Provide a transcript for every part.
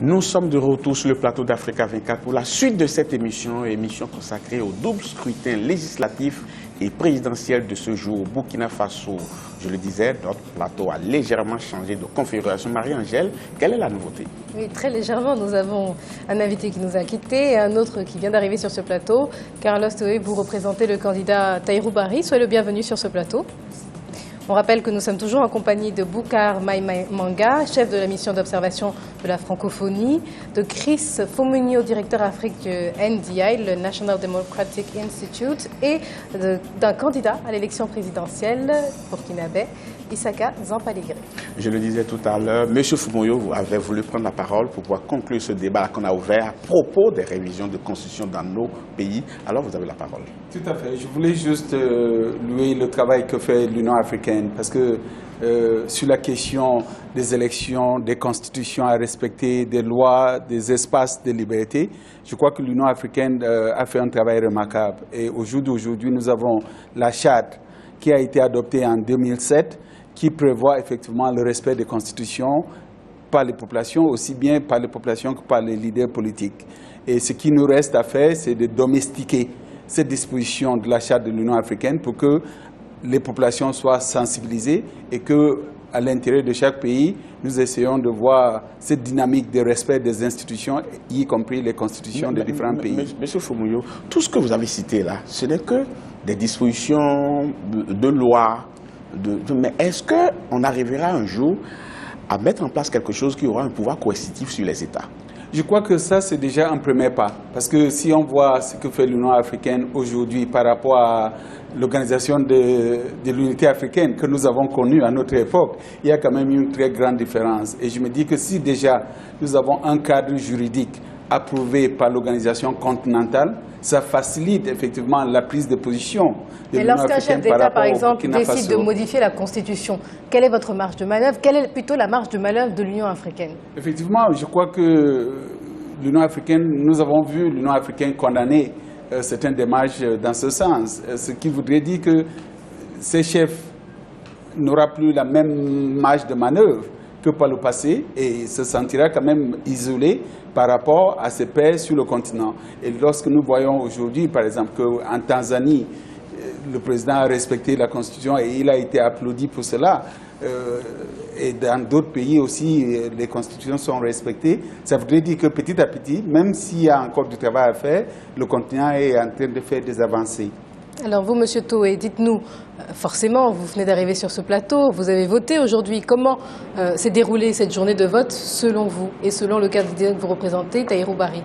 Nous sommes de retour sur le plateau d'Africa 24 pour la suite de cette émission consacrée au double scrutin législatif et présidentiel de ce jour au Burkina Faso. Je le disais, notre plateau a légèrement changé de configuration. Marie-Angèle, quelle est la nouveauté? Oui, très légèrement. Nous avons un invité qui nous a quittés et un autre qui vient d'arriver sur ce plateau. Carlos Toé, vous représentez le candidat Tahirou Barry. Soyez le bienvenu sur ce plateau. On rappelle que nous sommes toujours en compagnie de Boukar Maïmanga, chef de la mission d'observation de la francophonie, de Chris Fomunio, directeur Afrique du NDI, le National Democratic Institute, et d'un candidat à l'élection présidentielle burkinabé, Issaka Zampaligri. Je le disais tout à l'heure, M. Fomunio, vous avez voulu prendre la parole pour pouvoir conclure ce débat qu'on a ouvert à propos des révisions de constitution dans nos pays. Alors vous avez la parole. Tout à fait. Je voulais juste louer le travail que fait l'Union africaine parce que sur la question des élections, des constitutions à respecter, des lois, des espaces de liberté, je crois que l'Union africaine a fait un travail remarquable. Et au jour d'aujourd'hui, nous avons la charte qui a été adoptée en 2007 qui prévoit effectivement le respect des constitutions par les populations, aussi bien par les populations que par les leaders politiques. Et ce qui nous reste à faire, c'est de domestiquer cette disposition de la charte de l'Union africaine pour que les populations soient sensibilisées et que, à l'intérieur de chaque pays, nous essayons de voir cette dynamique de respect des institutions, y compris les constitutions des différents pays. Monsieur Fomunio, tout ce que vous avez cité là, ce n'est que des dispositions de loi. Mais est-ce qu'on arrivera un jour à mettre en place quelque chose qui aura un pouvoir coercitif sur les États? Je crois que ça, c'est déjà un premier pas. Parce que si on voit ce que fait l'Union africaine aujourd'hui par rapport à l'organisation de l'unité africaine que nous avons connue à notre époque, il y a quand même une très grande différence. Et je me dis que si déjà nous avons un cadre juridique approuvé par l'organisation continentale, ça facilite effectivement la prise de position de l'Union africaine. Et lorsqu'un chef d'État, par exemple, décide de modifier la Constitution, quelle est votre marge de manœuvre? Quelle est plutôt la marge de manœuvre de l'Union africaine? Effectivement, je crois que l'Union africaine, nous avons vu l'Union africaine condamner certaines démarches dans ce sens. Ce qui voudrait dire que ces chefs n'auront plus la même marge de manœuvre que par le passé et se sentira quand même isolé par rapport à ses pairs sur le continent. Et lorsque nous voyons aujourd'hui, par exemple, qu'en Tanzanie, le président a respecté la Constitution et il a été applaudi pour cela, et dans d'autres pays aussi, les constitutions sont respectées, ça voudrait dire que petit à petit, même s'il y a encore du travail à faire, le continent est en train de faire des avancées. Alors vous, Monsieur Toé, dites-nous, forcément, vous venez d'arriver sur ce plateau, vous avez voté aujourd'hui. Comment s'est déroulée cette journée de vote selon vous et selon le candidat que vous représentez, Tahirou Barry?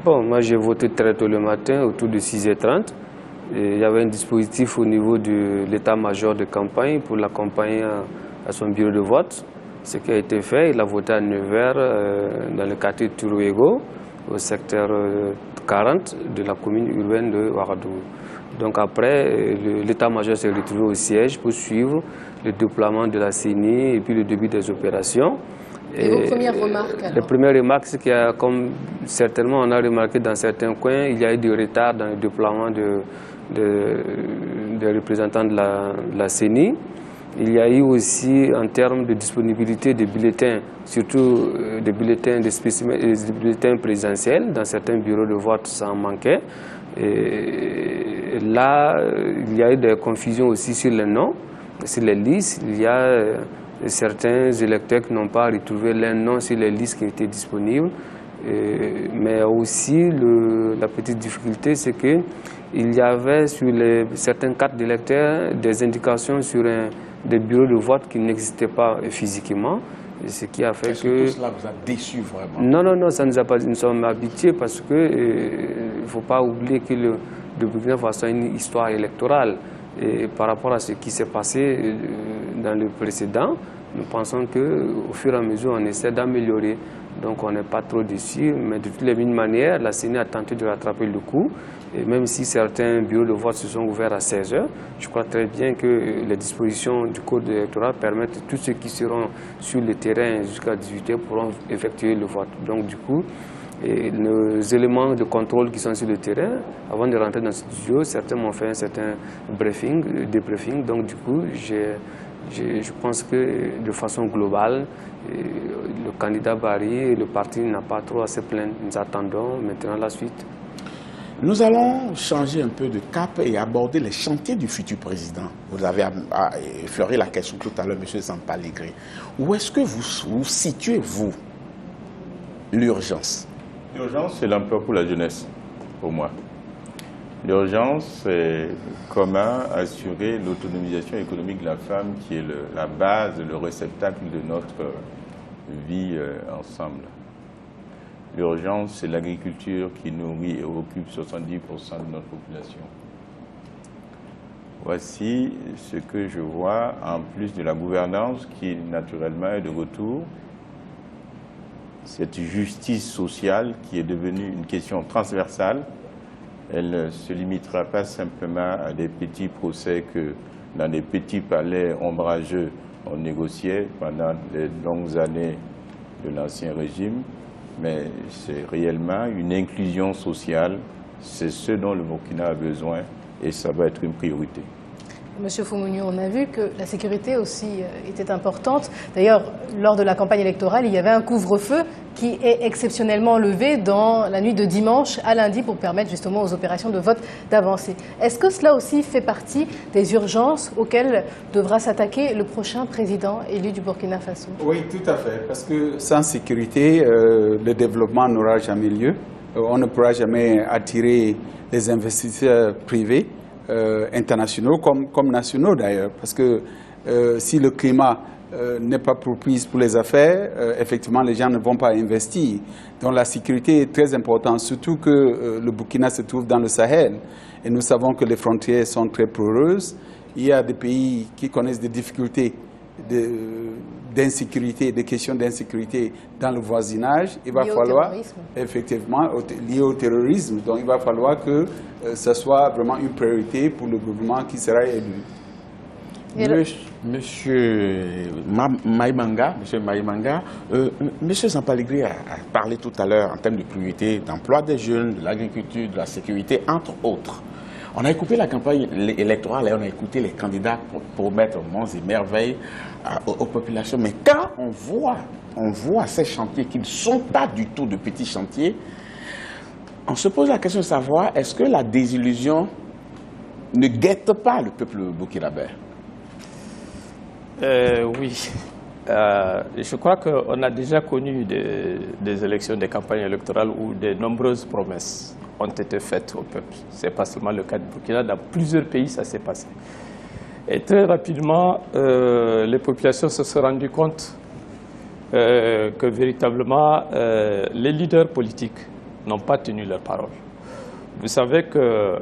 Bon, moi j'ai voté très tôt le matin, autour de 6h30. Et il y avait un dispositif au niveau de l'état-major de campagne pour l'accompagner à son bureau de vote. Ce qui a été fait, il a voté à 9h dans le quartier Turuego, au secteur 40 de la commune urbaine de Ouagadougou. Donc après, l'état-major s'est retrouvé au siège pour suivre le déploiement de la CENI et puis le début des opérations. Et vos premières remarques alors? Les premières remarques, c'est qu'il y a, comme certainement on a remarqué dans certains coins, il y a eu du retard dans le déploiement des représentants de la CENI. Il y a eu aussi, en termes de disponibilité des bulletins, surtout des bulletins présidentiels, dans certains bureaux de vote, ça en manquait. Et là, il y a eu des confusions aussi sur les noms, sur les listes. Il y a certains électeurs qui n'ont pas retrouvé leurs noms sur les listes qui étaient disponibles. Mais aussi, la petite difficulté, c'est qu'il y avait sur certaines cartes d'électeurs des indications sur des bureaux de vote qui n'existaient pas physiquement. Ce qui a fait que... Tout cela vous a déçu vraiment? Non, ça ne nous a pas... Nous sommes habitués parce que il ne faut pas oublier que le Burkina Faso a une histoire électorale. Et par rapport à ce qui s'est passé dans le précédent, nous pensons qu'au fur et à mesure, on essaie d'améliorer. Donc on n'est pas trop déçus, mais de toutes les manières, la CENI a tenté de rattraper le coup. Et même si certains bureaux de vote se sont ouverts à 16h, je crois très bien que les dispositions du code électoral permettent que tous ceux qui seront sur le terrain jusqu'à 18h pourront effectuer le vote. Donc du coup, nos éléments de contrôle qui sont sur le terrain, avant de rentrer dans ce studio, certains m'ont fait un certain débriefing. Donc du coup, j'ai Je pense que de façon globale, le candidat Barry et le parti n'a pas trop à se plaindre. Nous attendons maintenant la suite. Nous allons changer un peu de cap et aborder les chantiers du futur président. Vous avez effleuré la question tout à l'heure, M. Sampaligré. Où est-ce que vous situez, vous, l'urgence? L'urgence, c'est l'emploi pour la jeunesse, pour moi. L'urgence, c'est comment assurer l'autonomisation économique de la femme qui est la base, le réceptacle de notre vie ensemble. L'urgence, c'est l'agriculture qui nourrit et occupe 70% de notre population. Voici ce que je vois en plus de la gouvernance qui naturellement est de retour. Cette justice sociale qui est devenue une question transversale. Elle ne se limitera pas simplement à des petits procès que dans des petits palais ombrageux on négociait pendant les longues années de l'Ancien Régime, mais c'est réellement une inclusion sociale, c'est ce dont le Burkina a besoin et ça va être une priorité. Monsieur Foumouniou, on a vu que la sécurité aussi était importante. D'ailleurs, lors de la campagne électorale, il y avait un couvre-feu qui est exceptionnellement levé dans la nuit de dimanche à lundi pour permettre justement aux opérations de vote d'avancer. Est-ce que cela aussi fait partie des urgences auxquelles devra s'attaquer le prochain président élu du Burkina Faso? Oui, tout à fait, parce que sans sécurité, le développement n'aura jamais lieu. On ne pourra jamais attirer les investisseurs privés. Internationaux comme nationaux d'ailleurs, parce que si le climat n'est pas propice pour les affaires, effectivement les gens ne vont pas investir. Donc la sécurité est très importante, surtout que le Burkina se trouve dans le Sahel et nous savons que les frontières sont très poreuses. Il y a des pays qui connaissent des difficultés d'insécurité, des questions d'insécurité dans le voisinage. Il va falloir, effectivement, lié au terrorisme. Donc il va falloir que ce soit vraiment une priorité pour le gouvernement qui sera élu. Monsieur Maïmanga, Monsieur Sampaligré a parlé tout à l'heure en termes de priorité d'emploi des jeunes, de l'agriculture, de la sécurité, entre autres. On a écouté la campagne électorale et on a écouté les candidats pour mettre monts et merveilles aux populations. Mais quand on voit ces chantiers qui ne sont pas du tout de petits chantiers, on se pose la question de savoir est-ce que la désillusion ne guette pas le peuple burkinabé? Oui. Je crois qu'on a déjà connu des élections, des campagnes électorales où de nombreuses promesses ont été faites au peuple. Ce n'est pas seulement le cas du Burkina, dans plusieurs pays ça s'est passé. Et très rapidement, les populations se sont rendues compte que véritablement les leaders politiques n'ont pas tenu leur parole. Vous savez que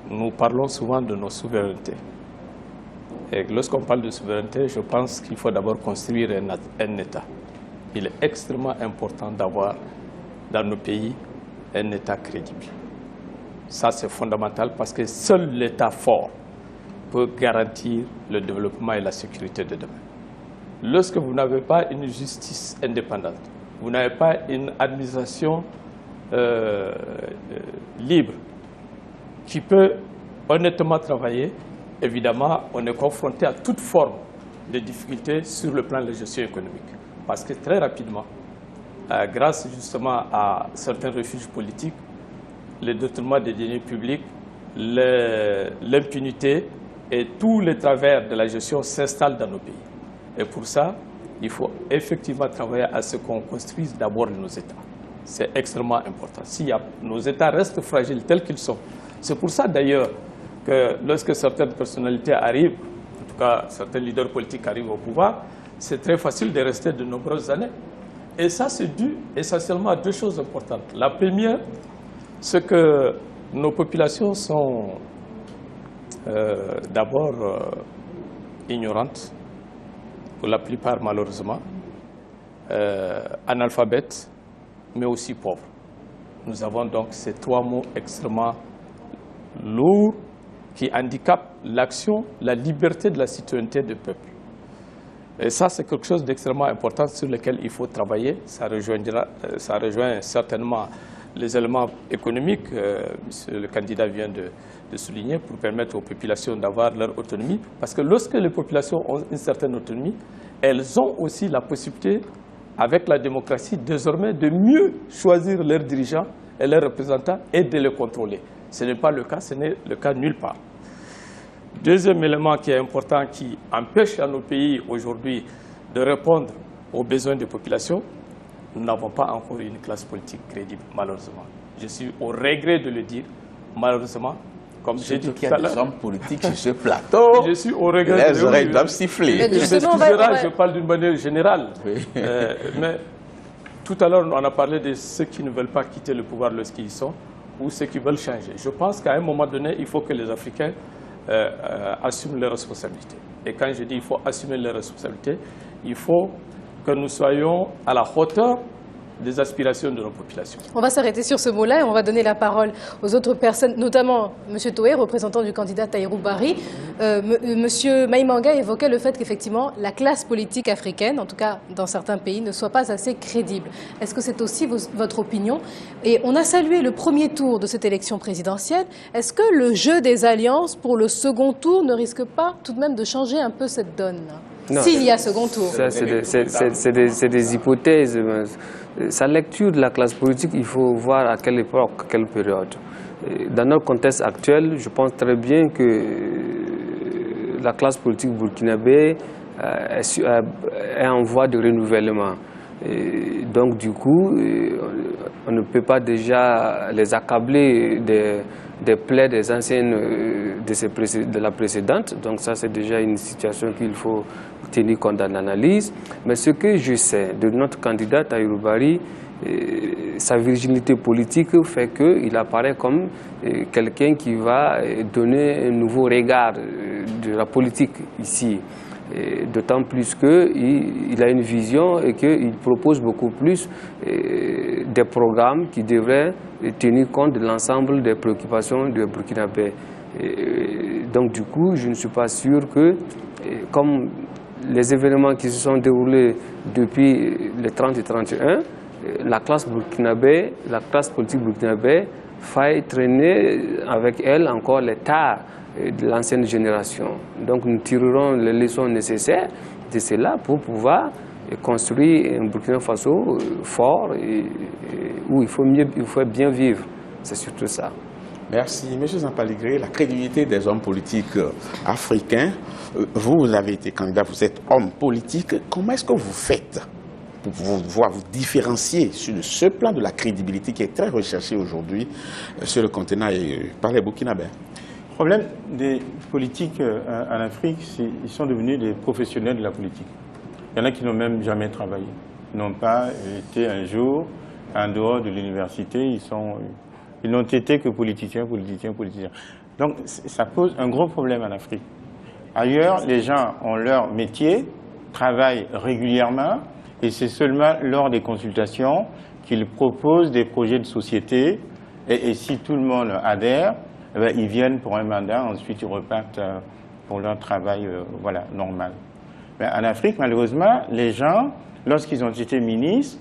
nous parlons souvent de nos souverainetés. Et lorsqu'on parle de souveraineté, je pense qu'il faut d'abord construire un État. Il est extrêmement important d'avoir dans nos pays un État crédible. Ça, c'est fondamental parce que seul l'État fort peut garantir le développement et la sécurité de demain. Lorsque vous n'avez pas une justice indépendante, vous n'avez pas une administration libre qui peut honnêtement travailler, évidemment, on est confronté à toute forme de difficultés sur le plan de la gestion économique. Parce que très rapidement, grâce justement à certains refuges politiques, le détournement des deniers publics, l'impunité et tous les travers de la gestion s'installent dans nos pays. Et pour ça, il faut effectivement travailler à ce qu'on construise d'abord nos États. C'est extrêmement important. Si nos États restent fragiles tels qu'ils sont, c'est pour ça d'ailleurs que lorsque certaines personnalités arrivent, en tout cas certains leaders politiques arrivent au pouvoir, c'est très facile de rester de nombreuses années. Et ça, c'est dû essentiellement à deux choses importantes. La première, c'est que nos populations sont d'abord ignorantes, pour la plupart malheureusement, analphabètes, mais aussi pauvres. Nous avons donc ces trois mots extrêmement lourds qui handicapent l'action, la liberté de la citoyenneté du peuple. Et ça, c'est quelque chose d'extrêmement important sur lequel il faut travailler. Ça rejoint certainement les éléments économiques, le candidat vient de souligner, pour permettre aux populations d'avoir leur autonomie. Parce que lorsque les populations ont une certaine autonomie, elles ont aussi la possibilité, avec la démocratie, désormais de mieux choisir leurs dirigeants et leurs représentants et de les contrôler. Ce n'est pas le cas, ce n'est le cas nulle part. Deuxième élément qui est important, qui empêche à nos pays aujourd'hui de répondre aux besoins des populations, nous n'avons pas encore une classe politique crédible, malheureusement. Je suis au regret de le dire, malheureusement. Comme j'ai dit qu'il y a des hommes politiques sur ce plateau, je suis au regret les oreilles doivent siffler. Je parle d'une manière générale. Oui. Mais tout à l'heure, on a parlé de ceux qui ne veulent pas quitter le pouvoir lorsqu'ils y sont, ou ceux qui veulent changer. Je pense qu'à un moment donné, il faut que les Africains assument leurs responsabilités. Et quand je dis il faut assumer leurs responsabilités, il faut que nous soyons à la hauteur des aspirations de nos populations. On va s'arrêter sur ce mot-là et on va donner la parole aux autres personnes, notamment M. Toé, représentant du candidat Tahirou Barry. M. Maïmanga évoquait le fait qu'effectivement la classe politique africaine, en tout cas dans certains pays, ne soit pas assez crédible. Est-ce que c'est aussi votre opinion? Et on a salué le premier tour de cette élection présidentielle. Est-ce que le jeu des alliances pour le second tour ne risque pas tout de même de changer un peu cette donne? S'il y a second tour. C'est des hypothèses. Sa lecture de la classe politique, il faut voir à quelle époque, à quelle période. Dans notre contexte actuel, je pense très bien que la classe politique burkinabé est en voie de renouvellement. Et donc du coup, on ne peut pas déjà les accabler des plaies des anciennes de la précédente. Donc ça, c'est déjà une situation qu'il faut tenir compte dans l'analyse. Mais ce que je sais de notre candidat Tahirou Barry, sa virginité politique fait qu'il apparaît comme quelqu'un qui va donner un nouveau regard de la politique ici. D'autant plus qu'il a une vision et qu'il propose beaucoup plus des programmes qui devraient tenir compte de l'ensemble des préoccupations des Burkinabés. Donc du coup, je ne suis pas sûr que, comme les événements qui se sont déroulés depuis le 30 et 31, la classe politique burkinabé faille traîner avec elle encore les tares de l'ancienne génération. Donc nous tirerons les leçons nécessaires de cela pour pouvoir construire un Burkina Faso fort et où il faut bien vivre. C'est surtout ça. Merci. Monsieur Zampaligré, la crédibilité des hommes politiques africains, vous avez été candidat, vous êtes homme politique. Comment est-ce que vous faites pour pouvoir vous différencier sur ce plan de la crédibilité qui est très recherché aujourd'hui sur le continent et par les Burkinabés? Le problème des politiques en Afrique, c'est qu'ils sont devenus des professionnels de la politique. Il y en a qui n'ont même jamais travaillé. Ils n'ont pas été un jour en dehors de l'université. Ils n'ont été que politiciens. Donc ça pose un gros problème en Afrique. Ailleurs, les gens ont leur métier, travaillent régulièrement, et c'est seulement lors des consultations qu'ils proposent des projets de société. Et si tout le monde adhère, eh bien, ils viennent pour un mandat, ensuite ils repartent pour leur travail normal. Mais en Afrique, malheureusement, les gens, lorsqu'ils ont été ministres,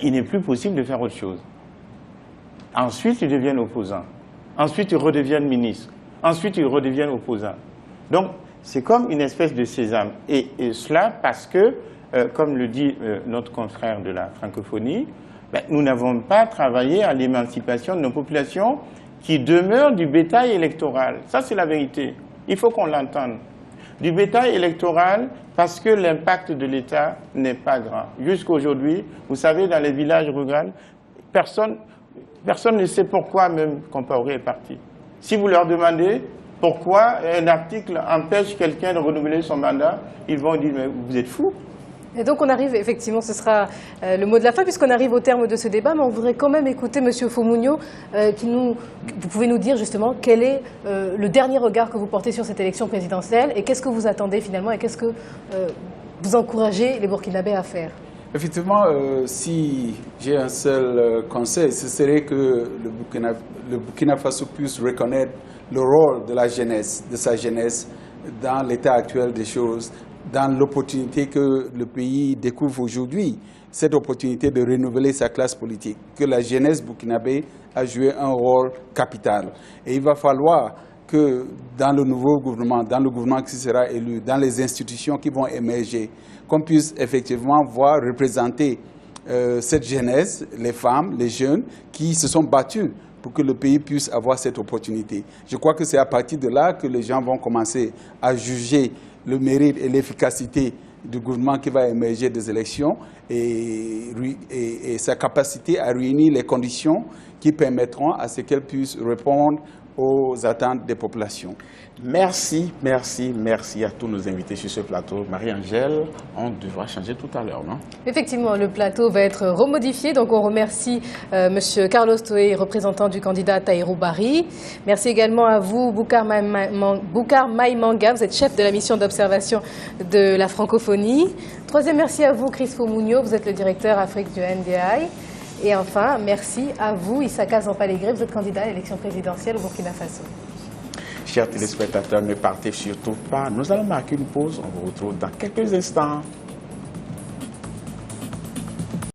il n'est plus possible de faire autre chose. Ensuite, ils deviennent opposants. Ensuite, ils redeviennent ministres. Ensuite, ils redeviennent opposants. Donc, c'est comme une espèce de sésame. Et cela parce que, comme le dit notre confrère de la francophonie, nous n'avons pas travaillé à l'émancipation de nos populations qui demeurent du bétail électoral. Ça, c'est la vérité. Il faut qu'on l'entende. Du bétail électoral parce que l'impact de l'État n'est pas grand. Jusqu'aujourd'hui, vous savez, dans les villages ruraux, personne ne sait pourquoi même Compaoré est parti. Si vous leur demandez pourquoi un article empêche quelqu'un de renouveler son mandat, ils vont dire « mais vous êtes fous ». Et donc on arrive, effectivement, ce sera le mot de la fin, puisqu'on arrive au terme de ce débat, mais on voudrait quand même écouter M. Fomugno, vous pouvez nous dire justement quel est le dernier regard que vous portez sur cette élection présidentielle, et qu'est-ce que vous attendez finalement, et qu'est-ce que vous encouragez les Burkinabés à faire? Effectivement, si j'ai un seul conseil, ce serait que le Burkina Faso puisse reconnaître le rôle de la jeunesse, de sa jeunesse, dans l'état actuel des choses, dans l'opportunité que le pays découvre aujourd'hui. cette opportunité de renouveler sa classe politique, que la jeunesse burkinabé a joué un rôle capital. Et il va falloir que dans le nouveau gouvernement, dans le gouvernement qui sera élu, dans les institutions qui vont émerger, qu'on puisse effectivement voir représenter cette jeunesse, les femmes, les jeunes qui se sont battus pour que le pays puisse avoir cette opportunité. Je crois que c'est à partir de là que les gens vont commencer à juger le mérite et l'efficacité du gouvernement qui va émerger des élections et sa capacité à réunir les conditions qui permettront à ce qu'elle puisse répondre aux attentes des populations. Merci, merci, merci à tous nos invités sur ce plateau. Marie-Angèle, on devra changer tout à l'heure, non? Effectivement, le plateau va être remodifié. Donc on remercie M. Carlos Toé, représentant du candidat Tahirou Barry. Merci également à vous, Boukar Maïmanga, vous êtes chef de la mission d'observation de la francophonie. Troisième merci à vous, Chris Fomounio, vous êtes le directeur Afrique du NDI. Et enfin, merci à vous, Issaka Zampalegré, vous êtes candidat à l'élection présidentielle au Burkina Faso. Chers téléspectateurs, ne partez surtout pas. Nous allons marquer une pause. On vous retrouve dans quelques instants.